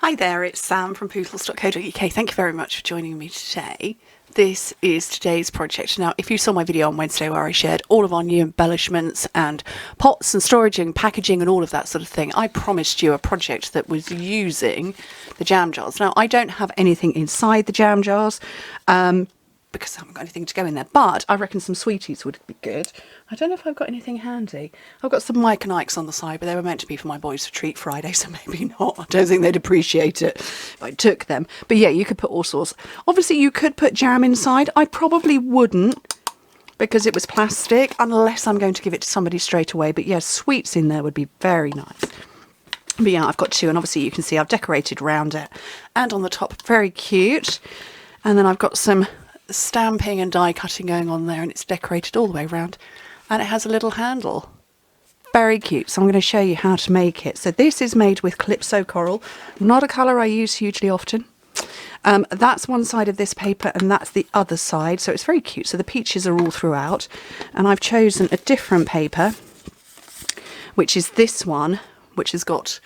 Hi there, it's Sam from Pootles.co.uk. Thank you very much for joining me today. This is today's project. Now, if you saw my video on Wednesday where I shared all of our new embellishments and pots and storage and packaging and all of that sort of thing, I promised you a project that was using the jam jars. Now, I don't have anything inside the jam jars because I haven't got anything to go in there, but I reckon some sweeties would be good. I don't know if I've got anything handy. I've got some Mike and Ikes on the side, but they were meant to be for my boys for Treat Friday, so maybe not. I don't think they'd appreciate it if I took them. But yeah, you could put all sorts. Obviously, you could put jam inside. I probably wouldn't because it was plastic, unless I'm going to give it to somebody straight away. But yeah, sweets in there would be very nice. But yeah, I've got two, and obviously you can see I've decorated around it. And on the top, very cute. And then I've got some stamping and die cutting going on there, and it's decorated all the way around. And it has a little handle. Very cute. So I'm going to show you how to make it. So this is made with Calypso Coral. Not a colour I use hugely often. That's one side of this paper and that's the other side. So it's very cute. So the peaches are all throughout. And I've chosen a different paper, which is this one, which has got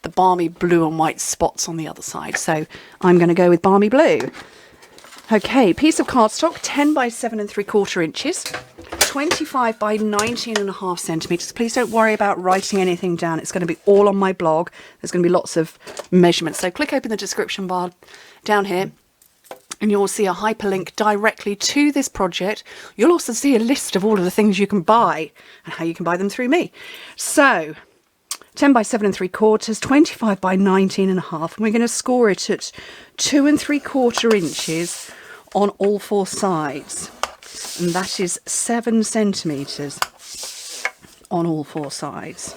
the balmy blue and white spots on the other side. So I'm going to go with balmy blue. Okay, piece of cardstock, 10 by 7¾ inches. 25 by 19.5 centimetres. Please don't worry about writing anything down. It's going to be all on my blog. There's going to be lots of measurements. So click open the description bar down here and you'll see a hyperlink directly to this project. You'll also see a list of all of the things you can buy and how you can buy them through me. So 10 by 7¾ 25 by 19.5. And we're going to score it at 2¾ inches on all four sides. And that is 7 centimetres on all four sides.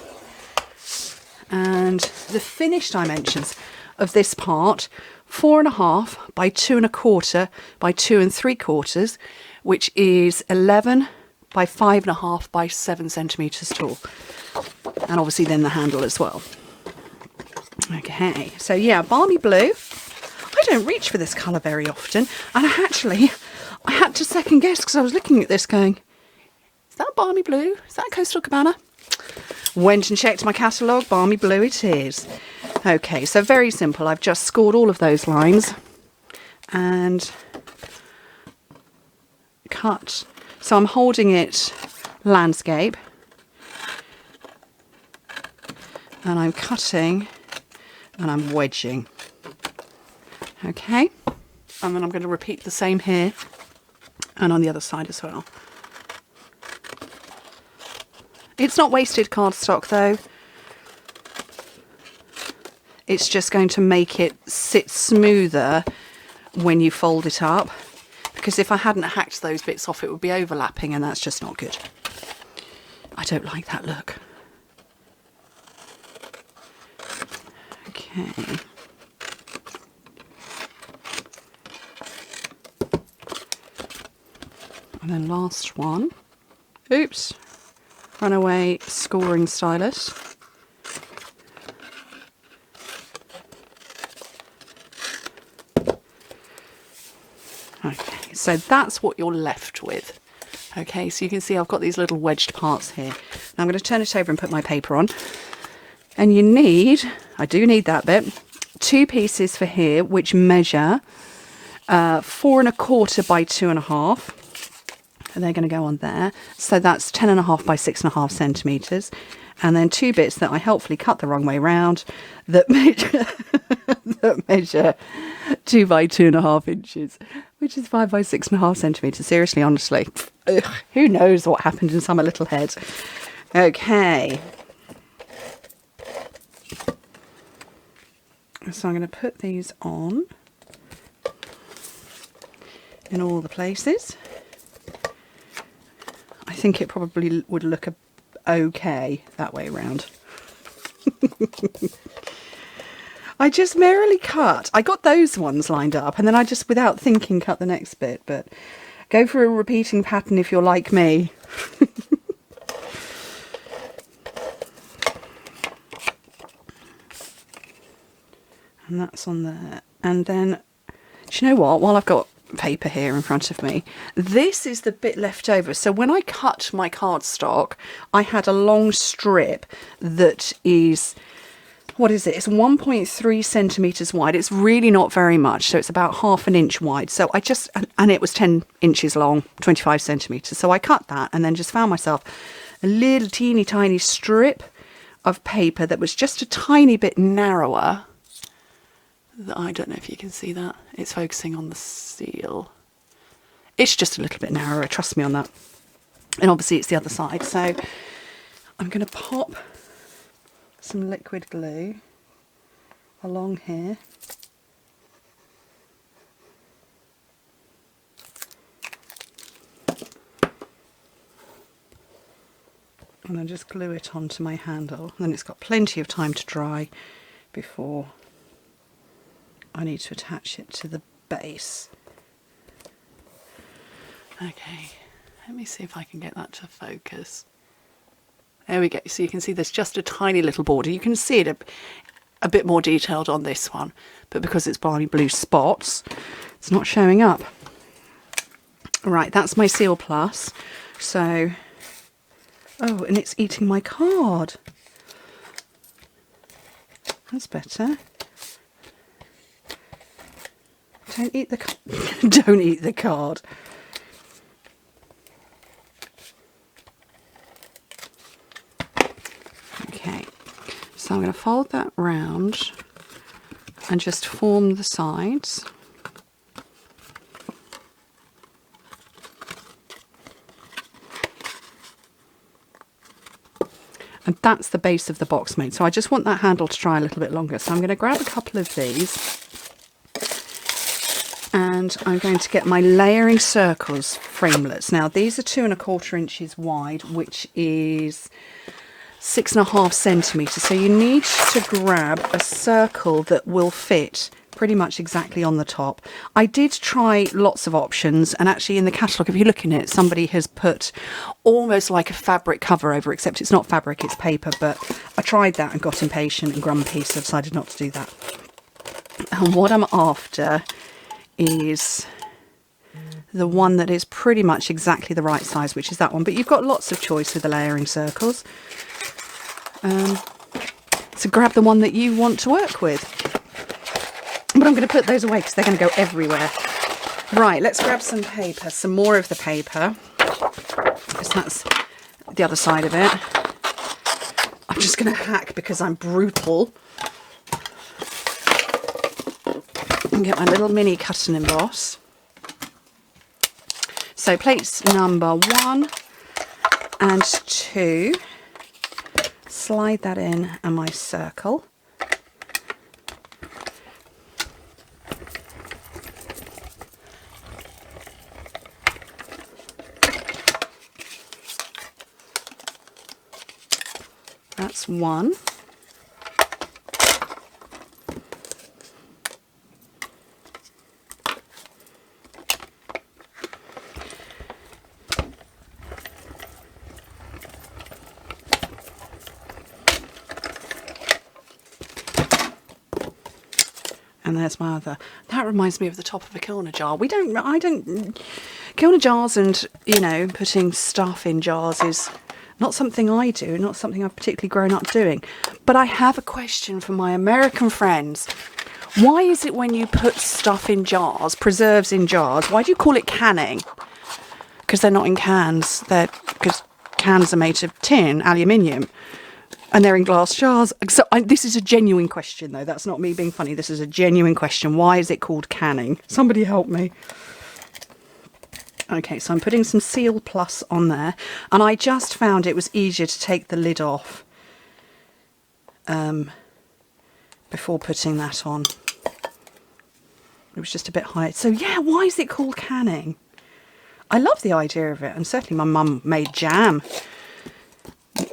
And the finished dimensions of this part, 4.5 by 2¼ by 2¾ which is 11 by 5.5 by 7 centimetres tall. And obviously then the handle as well. Okay, so yeah, balmy blue. I don't reach for this colour very often, and I had to second guess because I was looking at this going, is that balmy blue? Is that Coastal Cabana? Went and checked my catalogue, balmy blue it is. Okay, so very simple. I've just scored all of those lines and cut. So I'm holding it landscape and I'm cutting and I'm wedging. Okay, and then I'm going to repeat the same here and on the other side as well. It's not wasted cardstock though. It's just going to make it sit smoother when you fold it up, because if I hadn't hacked those bits off it would be overlapping and that's just not good. I don't like that look. Okay. And then last one. Oops. Runaway scoring stylus. Okay, so that's what you're left with. Okay, so you can see I've got these little wedged parts here. Now I'm going to turn it over and put my paper on. And you need, I do need that bit, 2 pieces for here which measure 4¼ by 2.5. And they're going to go on there. So that's 10.5 by 6.5 centimetres. And then 2 bits that I helpfully cut the wrong way round that measure, that measure 2 by 2.5 inches, which is 5 by 6.5 centimetres. Seriously, honestly, who knows what happened in summer little head. Okay. So I'm going to put these on in all the places. I think it probably would look okay that way around. I just merrily cut. I got those ones lined up and then I just, without thinking, cut the next bit. But go for a repeating pattern if you're like me. And that's on there. And then, do you know what? While I've got paper here in front of me, this is the bit left over. So when I cut my cardstock, I had a long strip that is what is it? It's 1.3 centimetres wide. It's really not very much. So it's about ½ an inch wide. So I just, and it was 10 inches long, 25 centimetres. So I cut that and then just found myself a little teeny tiny strip of paper that was just a tiny bit narrower. I don't know if you can see that. It's focusing on the seal. It's just a little bit narrower, trust me on that. And obviously it's the other side. So I'm going to pop some liquid glue along here. And then just glue it onto my handle. And then it's got plenty of time to dry before I need to attach it to the base. Okay, let me see if I can get that to focus. There we go. So you can see there's just a tiny little border. You can see it a bit more detailed on this one, but because it's barley blue spots, it's not showing up. Right, that's my Seal Plus. So, oh, and it's eating my card. That's better. Don't eat the don't eat the card. Okay, so I'm going to fold that round and just form the sides. And that's the base of the box made. So I just want that handle to dry a little bit longer. So I'm going to grab a couple of these and I'm going to get my layering circles framelets. Now these are 2¼ inches wide, which is 6½ centimetres. So you need to grab a circle that will fit pretty much exactly on the top. I did try lots of options, and actually in the catalogue, if you look in it, somebody has put almost like a fabric cover over, except it's not fabric, it's paper. But I tried that and got impatient and grumpy, so I decided not to do that. And what I'm after is the one that is pretty much exactly the right size, which is that one. But you've got lots of choice with the layering circles. So grab the one that you want to work with. But I'm going to put those away because they're going to go everywhere. Right, let's grab some paper, some more of the paper. Because that's the other side of it. I'm just going to hack because I'm brutal. And get my little mini cut and emboss. So plates number 1 and 2. Slide that in and my circle. That's 1. And there's my other. That reminds me of the top of a Kilner jar. Kilner jars and, you know, putting stuff in jars is not something I do, not something I've particularly grown up doing. But I have a question for my American friends. Why is it when you put stuff in jars, preserves in jars, why do you call it canning? Because they're not in cans. Because cans are made of tin, aluminium. And they're in glass jars. So this is a genuine question, though. That's not me being funny. This is a genuine question. Why is it called canning? Somebody help me. Okay, so I'm putting some Seal Plus on there. And I just found it was easier to take the lid off before putting that on. It was just a bit high. So, yeah, why is it called canning? I love the idea of it. And certainly my mum made jam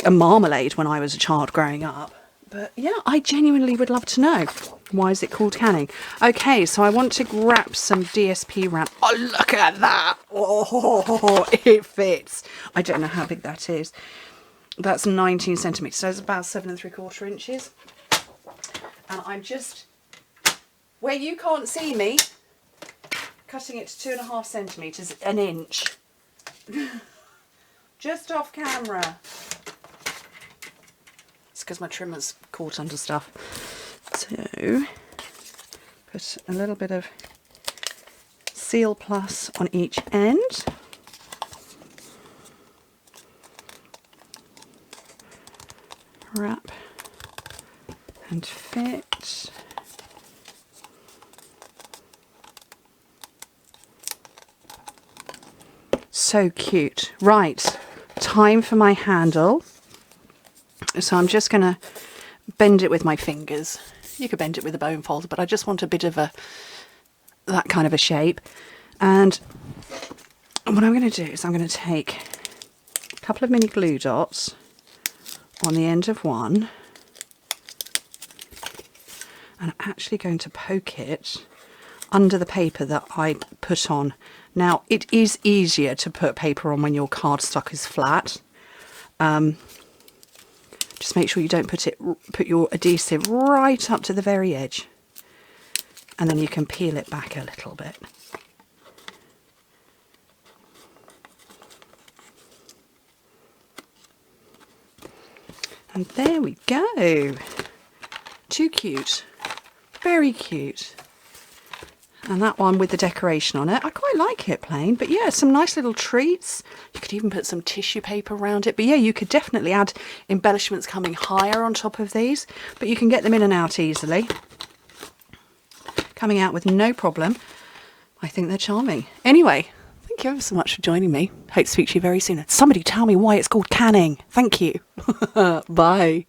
and marmalade when I was a child growing up. But yeah, I genuinely would love to know, why is it called canning? Okay, so I want to wrap some DSP wrap. Oh, look at that. Oh, it fits. I don't know how big that is. That's 19 centimetres, so it's about 7¾ inches. And I'm just, where you can't see me, cutting it to 2½ centimetres, an inch. Just off camera. It's because my trimmer's caught under stuff. So put a little bit of Seal Plus on each end. Wrap and fit. So cute. Right, time for my handle. So I'm just going to bend it with my fingers. You could bend it with a bone folder, but I just want a bit of that kind of a shape. And what I'm going to do is I'm going to take a couple of mini glue dots on the end of one, and I'm actually going to poke it under the paper that I put on. Now, it is easier to put paper on when your cardstock is flat. Just make sure you don't put your adhesive right up to the very edge, and then you can peel it back a little bit. And there we go. Too cute. Very cute. And that one with the decoration on it, I quite like it plain, but yeah, some nice little treats. You could even put some tissue paper around it, but yeah, you could definitely add embellishments coming higher on top of these, but you can get them in and out easily. Coming out with no problem. I think they're charming. Anyway, thank you ever so much for joining me. Hope to speak to you very soon. Somebody tell me why it's called canning. Thank you. Bye.